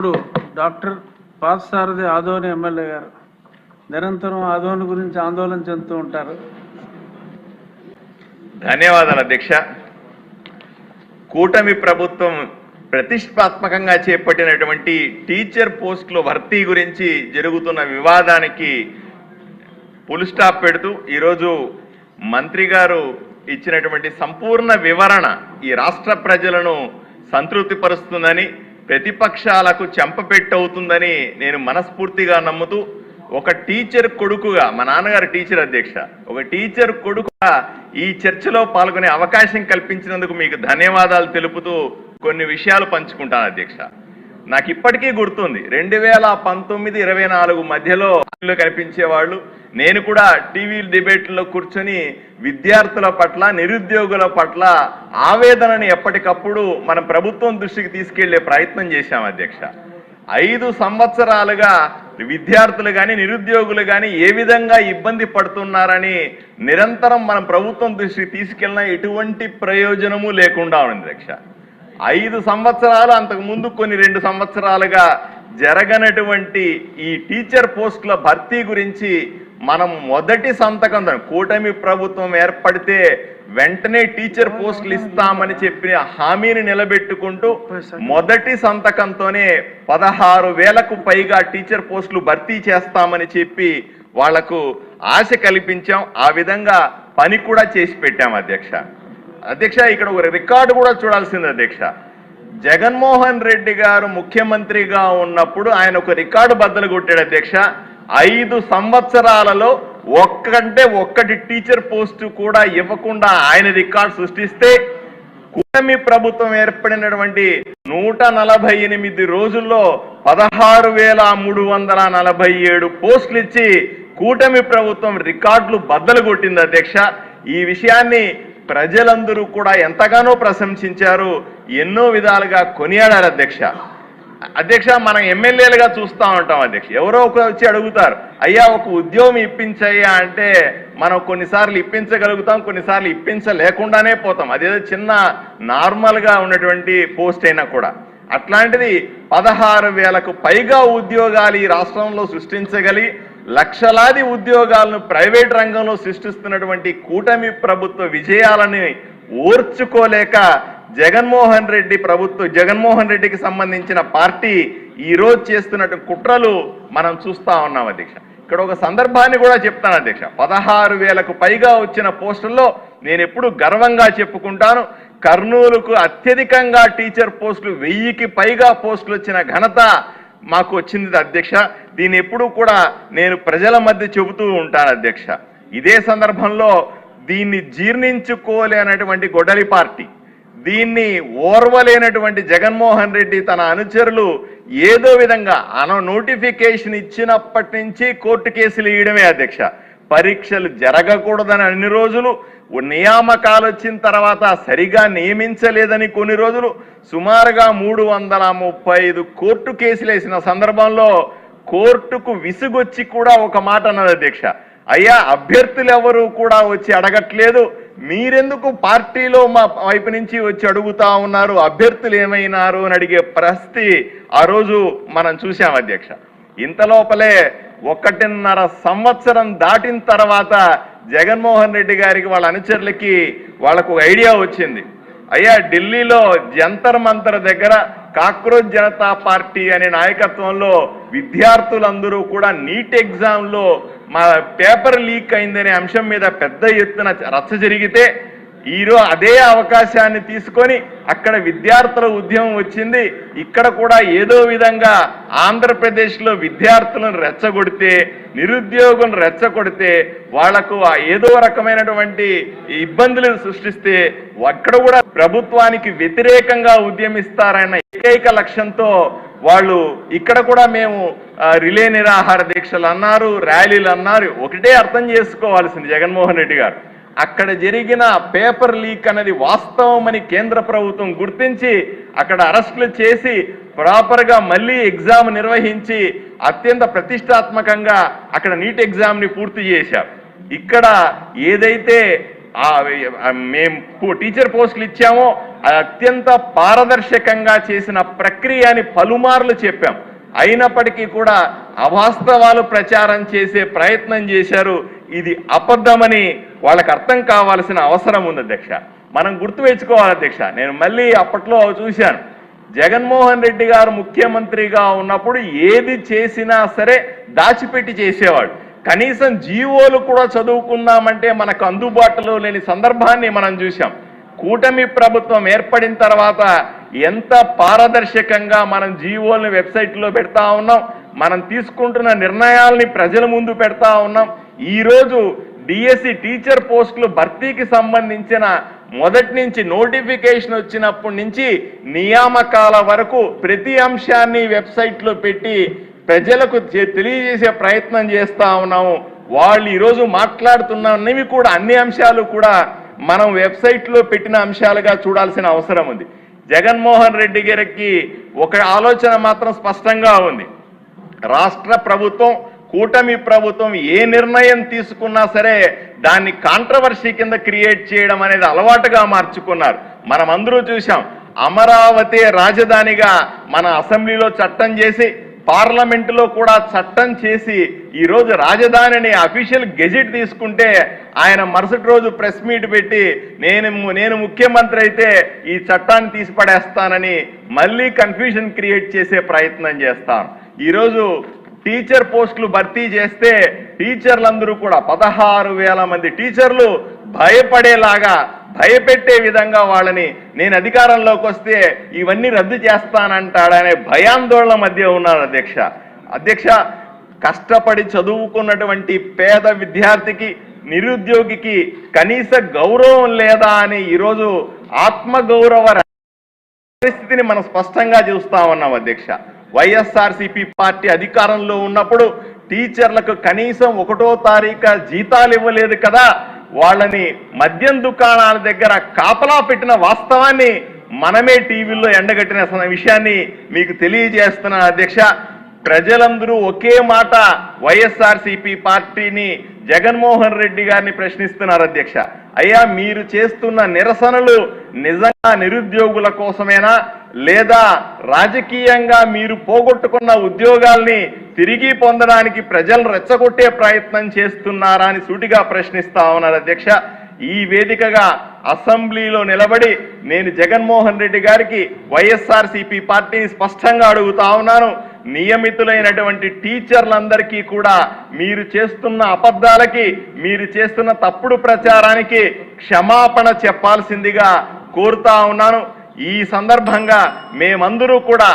ఇప్పుడు doctor Parthasarathi Adoni MLA గారు నిరంతరం ఆదోని గురించి ఆందోళన చెందుతూ ఉంటారు. ధన్యవాదాలు అధ్యక్ష. కూటమి ప్రభుత్వం ప్రతిష్టాత్మకంగా చేపట్టినటువంటి టీచర్ పోస్టుల భర్తీ గురించి జరుగుతున్న వివాదానికి ఫుల్ స్టాప్ పెడుతూ ఈరోజు మంత్రి గారు ఇచ్చినటువంటి సంపూర్ణ వివరణ ఈ రాష్ట్ర ప్రజలను సంతృప్తిపరుస్తుందని, ప్రతిపక్షాలకు చెంపపెట్టవుతుందని నేను మనస్ఫూర్తిగా నమ్ముతూ, ఒక టీచర్ కొడుకుగా, మా నాన్నగారు టీచర్ అధ్యక్ష, ఒక టీచర్ కొడుకుగా ఈ చర్చలో పాల్గొనే అవకాశం కల్పించినందుకు మీకు ధన్యవాదాలు తెలుపుతూ కొన్ని విషయాలు పంచుకుంటాను అధ్యక్ష. నాకు ఇప్పటికీ గుర్తుంది 2019-24 మధ్యలో కనిపించేవాళ్ళు. నేను కూడా టీవీ డిబేట్లో కూర్చొని విద్యార్థుల పట్ల, నిరుద్యోగుల పట్ల ఆవేదనని ఎప్పటికప్పుడు మనం ప్రభుత్వం దృష్టికి తీసుకెళ్లే ప్రయత్నం చేశాం అధ్యక్ష. 5 సంవత్సరాలుగా విద్యార్థులు కానీ నిరుద్యోగులు కానీ ఏ విధంగా ఇబ్బంది పడుతున్నారని నిరంతరం మనం ప్రభుత్వం దృష్టికి తీసుకెళ్ళిన ఎటువంటి ప్రయోజనము లేకుండా ఉంది అధ్యక్ష. 5 సంవత్సరాలు, అంతకు ముందు కొన్ని 2 సంవత్సరాలుగా జరగనటువంటి ఈ టీచర్ పోస్టుల భర్తీ గురించి మనం మొదటి సంతకం, కూటమి ప్రభుత్వం ఏర్పడితే వెంటనే టీచర్ పోస్టులు ఇస్తామని చెప్పిన హామీని నిలబెట్టుకుంటూ మొదటి సంతకంతోనే 16,000కు పైగా టీచర్ పోస్టులు భర్తీ చేస్తామని చెప్పి వాళ్లకు ఆశ కల్పించాం. ఆ విధంగా పని కూడా చేసి పెట్టాం అధ్యక్ష. ఇక్కడ ఒక రికార్డు కూడా చూడాల్సింది అధ్యక్ష. జగన్మోహన్ రెడ్డి గారు ముఖ్యమంత్రిగా ఉన్నప్పుడు ఆయన ఒక రికార్డు బద్దలు కొట్టాడు అధ్యక్ష. 5 సంవత్సరాలలో ఒక్కటి టీచర్ పోస్టు కూడా ఇవ్వకుండా ఆయన రికార్డు సృష్టిస్తే, కూటమి ప్రభుత్వం ఏర్పడినటువంటి 148 రోజుల్లో 16,347 పోస్టులు ఇచ్చి కూటమి ప్రభుత్వం రికార్డులు బద్దలు కొట్టింది అధ్యక్ష. ఈ విషయాన్ని ప్రజలందరూ కూడా ఎంతగానో ప్రశంసించారు, ఎన్నో విధాలుగా కొనియాడారు అధ్యక్ష. మనం ఎమ్మెల్యేలుగా చూస్తూ ఉంటాం అధ్యక్ష. ఎవరో ఒకరు వచ్చి అడుగుతారు, అయ్యా ఒక ఉద్యోగం ఇప్పించయ్యా అంటే మనం కొన్నిసార్లు ఇప్పించగలుగుతాం, కొన్నిసార్లు ఇప్పించలేకుండానే పోతాం. అదేదో చిన్న నార్మల్గా ఉన్నటువంటి పోస్ట్ అయినా కూడా. అట్లాంటిది 16,000కు పైగా ఉద్యోగాలు ఈ రాష్ట్రంలో సృష్టించగలిగి లక్షలాది ఉద్యోగాలను ప్రైవేట్ రంగంలో సృష్టిస్తున్నటువంటి కూటమి ప్రభుత్వ విజయాలని ఓర్చుకోలేక జగన్మోహన్ రెడ్డికి సంబంధించిన పార్టీ ఈరోజు చేస్తున్నటువంటి కుట్రలు మనం చూస్తా ఉన్నాం అధ్యక్ష. ఇక్కడ ఒక సందర్భాన్ని కూడా చెప్తాను అధ్యక్ష. 16,000కు పైగా వచ్చిన పోస్టుల్లో నేను ఎప్పుడు గర్వంగా చెప్పుకుంటాను, కర్నూలుకు అత్యధికంగా టీచర్ పోస్టులు 1000కి పైగా పోస్టులు వచ్చిన ఘనత మాకు వచ్చింది అధ్యక్ష. దీన్ని ఎప్పుడు కూడా నేను ప్రజల మధ్య చెబుతూ ఉంటాను అధ్యక్ష. ఇదే సందర్భంలో దీన్ని జీర్ణించుకోలేనటువంటి గొడ్డలి పార్టీ, దీన్ని ఓర్వలేనటువంటి జగన్మోహన్ రెడ్డి తన అనుచరులు ఏదో విధంగా నోటిఫికేషన్ ఇచ్చినప్పటి నుంచి కోర్టు కేసులు ఇవ్వడమే అధ్యక్ష. పరీక్షలు జరగకూడదని అన్ని రోజులు, నియామకాలు వచ్చిన తర్వాత సరిగా నియమించలేదని కొన్ని రోజులు, సుమారుగా 335 కోర్టు కేసులు వేసిన సందర్భంలో కోర్టుకు విసుగొచ్చి కూడా ఒక మాట అన్నది అధ్యక్ష, అయ్యా అభ్యర్థులు ఎవరు కూడా వచ్చి అడగట్లేదు, మీరెందుకు పార్టీలో మా వైపు నుంచి వచ్చి అడుగుతా ఉన్నారు, అభ్యర్థులు ఏమైనారు అని అడిగే పరిస్థితి ఆ రోజు మనం చూసాం అధ్యక్ష. ఇంతలోపలే 1.5 సంవత్సరం దాటిన తర్వాత జగన్మోహన్ రెడ్డి గారికి, వాళ్ళ అనుచరులకి వాళ్ళకు ఒక ఐడియా వచ్చింది. అయ్యా ఢిల్లీలో జంతర్ మంతర్ దగ్గర కాక్రోచ్ జనతా పార్టీ అనే నాయకత్వంలో విద్యార్థులందరూ కూడా నీట్ ఎగ్జామ్లో మా పేపర్ లీక్ అయిందనే అంశం మీద పెద్ద ఎత్తున రచ్చ జరిగితే, ఈరోజు అదే అవకాశాన్ని తీసుకొని అక్కడ విద్యార్థుల ఉద్యమం వచ్చింది. ఇక్కడ కూడా ఏదో విధంగా ఆంధ్రప్రదేశ్లో విద్యార్థులను రెచ్చగొడితే, నిరుద్యోగులను రెచ్చగొడితే, వాళ్లకు ఏదో రకమైనటువంటి ఇబ్బందులు సృష్టిస్తే అక్కడ కూడా ప్రభుత్వానికి వ్యతిరేకంగా ఉద్యమిస్తారన్న ఏకైక లక్ష్యంతో వాళ్ళు ఇక్కడ కూడా మేము రిలే నిరాహార దీక్షలు అన్నారు, ర్యాలీలు అన్నారు. ఒకటే అర్థం చేసుకోవాల్సింది జగన్మోహన్ రెడ్డి గారు, అక్కడ జరిగిన పేపర్ లీక్ అనేది వాస్తవమని కేంద్ర ప్రభుత్వం గుర్తించి అక్కడ అరెస్టులు చేసి ప్రాపర్గా మళ్ళీ ఎగ్జామ్ నిర్వహించి అత్యంత ప్రతిష్టాత్మకంగా అక్కడ నీట్ ఎగ్జామ్ని పూర్తి చేశారు. ఇక్కడ ఏదైతే మేము టీచర్ పోస్టులు ఇచ్చామో అత్యంత పారదర్శకంగా చేసిన ప్రక్రియ అని పలుమార్లు చెప్పాం. అయినప్పటికీ కూడా అవాస్తవాలు ప్రచారం చేసే ప్రయత్నం చేశారు. ఇది అబద్ధమని వాళ్ళకి అర్థం కావాల్సిన అవసరం ఉంది అధ్యక్ష. మనం గుర్తుపెట్టుకోవాలి అధ్యక్ష. నేను మళ్ళీ అప్పట్లో చూశాను, జగన్మోహన్ రెడ్డి గారు ముఖ్యమంత్రిగా ఉన్నప్పుడు ఏది చేసినా సరే దాచిపెట్టి చేసేవాడు. కనీసం జీవోలు కూడా చదువుకుందామంటే మనకు అందుబాటులో లేని సందర్భాన్ని మనం చూసాం. కూటమి ప్రభుత్వం ఏర్పడిన తర్వాత ఎంత పారదర్శకంగా మనం జీవోల్ని వెబ్సైట్లో పెడతా ఉన్నాం, మనం తీసుకుంటున్న నిర్ణయాల్ని ప్రజల ముందు పెడతా ఉన్నాం. ఈరోజు డిఎస్సి టీచర్ పోస్టులు భర్తీకి సంబంధించిన మొదటి నుంచి నోటిఫికేషన్ వచ్చినప్పటి నుంచి నియామకాల వరకు ప్రతి అంశాన్ని వెబ్సైట్లో పెట్టి ప్రజలకు తెలియజేసే ప్రయత్నం చేస్తా ఉన్నాము. వాళ్ళు ఈరోజు మాట్లాడుతున్నవి కూడా అన్ని అంశాలు కూడా మనం వెబ్సైట్లో పెట్టిన అంశాలుగా చూడాల్సిన అవసరం ఉంది. జగన్మోహన్ రెడ్డి గారికి ఒక ఆలోచన మాత్రం స్పష్టంగా ఉంది. రాష్ట్ర ప్రభుత్వం, కూటమి ప్రభుత్వం ఏ నిర్ణయం తీసుకున్నా సరే దాన్ని కాంట్రవర్సీ కింద క్రియేట్ చేయడం అనేది అలవాటుగా మార్చుకున్నారు. మనం అందరూ చూసాం, అమరావతి రాజధానిగా మన అసెంబ్లీలో చట్టం చేసి పార్లమెంటులో కూడా చట్టం చేసి ఈరోజు రాజధానిని అఫీషియల్ గెజిట్ తీసుకుంటే ఆయన మరుసటి రోజు ప్రెస్ మీట్ పెట్టి నేను ముఖ్యమంత్రి అయితే ఈ చట్టాన్ని తీసిపడేస్తానని మళ్ళీ కన్ఫ్యూజన్ క్రియేట్ చేసే ప్రయత్నం చేస్తాను. ఈరోజు టీచర్ పోస్టులు భర్తీ చేస్తే టీచర్లందరూ కూడా 16,000 మంది టీచర్లు భయపడేలాగా భయపెట్టే విధంగా వాళ్ళని నేను అధికారంలోకి వస్తే ఇవన్నీ రద్దు చేస్తానంటాడనే భయాందోళన మధ్య ఉన్నారు అధ్యక్ష. కష్టపడి చదువుకున్నటువంటి పేద విద్యార్థికి, నిరుద్యోగికి కనీస గౌరవం లేదా అని ఈరోజు ఆత్మగౌరవ పరిస్థితిని మనం స్పష్టంగా చూస్తా ఉన్నాం అధ్యక్ష. వైఎస్ఆర్సీపీ పార్టీ అధికారంలో ఉన్నప్పుడు టీచర్లకు కనీసం 1వ తారీఖు జీతాలు ఇవ్వలేదు కదా, వాళ్ళని మద్యం దుకాణాల దగ్గర కాపలా పెట్టిన వాస్తవాన్ని మనమే టీవీల్లో ఎండగట్టిన విషయాన్ని మీకు తెలియజేస్తున్నాను అధ్యక్ష. ప్రజలందరూ ఒకే మాట వైఎస్ఆర్సీపీ పార్టీని, జగన్మోహన్ రెడ్డి గారిని ప్రశ్నిస్తున్నారు అధ్యక్ష. అయ్యా, మీరు చేస్తున్న నిరసనలు నిజంగా నిరుద్యోగుల కోసమేనా, లేదా రాజకీయంగా మీరు పోగొట్టుకున్న ఉద్యోగాల్ని తిరిగి పొందడానికి ప్రజలను రెచ్చగొట్టే ప్రయత్నం చేస్తున్నారా అని సూటిగా ప్రశ్నిస్తా ఉన్నారు అధ్యక్ష. ఈ వేదికగా అసెంబ్లీలో నిలబడి నేను జగన్మోహన్ రెడ్డి గారికి, వైఎస్ఆర్సీపీ పార్టీని స్పష్టంగా అడుగుతా ఉన్నాను. నియమితులైనటువంటి టీచర్లందరికీ కూడా మీరు చేస్తున్న అబద్ధాలకి, మీరు చేస్తున్న తప్పుడు ప్రచారానికి క్షమాపణ చెప్పాల్సిందిగా కోరుతా ఉన్నాను. ఈ సందర్భంగా మేమందరూ కూడా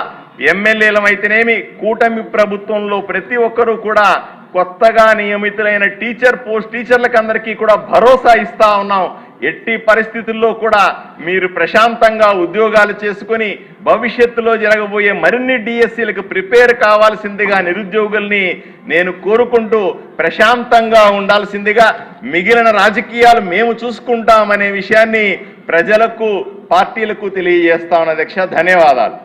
ఎమ్మెల్యేలమైతేనేమి, కూటమి ప్రభుత్వంలో ప్రతి ఒక్కరూ కూడా కొత్తగా నియమితులైన టీచర్లకు అందరికీ కూడా భరోసా ఇస్తా ఉన్నాం. ఎట్టి పరిస్థితుల్లో కూడా మీరు ప్రశాంతంగా ఉద్యోగాలు చేసుకుని భవిష్యత్తులో జరగబోయే మరిన్ని డిఎస్సీలకు ప్రిపేర్ కావాల్సిందిగా నిరుద్యోగుల్ని నేను కోరుకుంటూ ప్రశాంతంగా ఉండాల్సిందిగా, మిగిలిన రాజకీయాలు మేము చూసుకుంటామనే విషయాన్ని ప్రజలకు, పార్టీలకు తెలియజేస్తా ఉన్న అధ్యక్ష. ధన్యవాదాలు.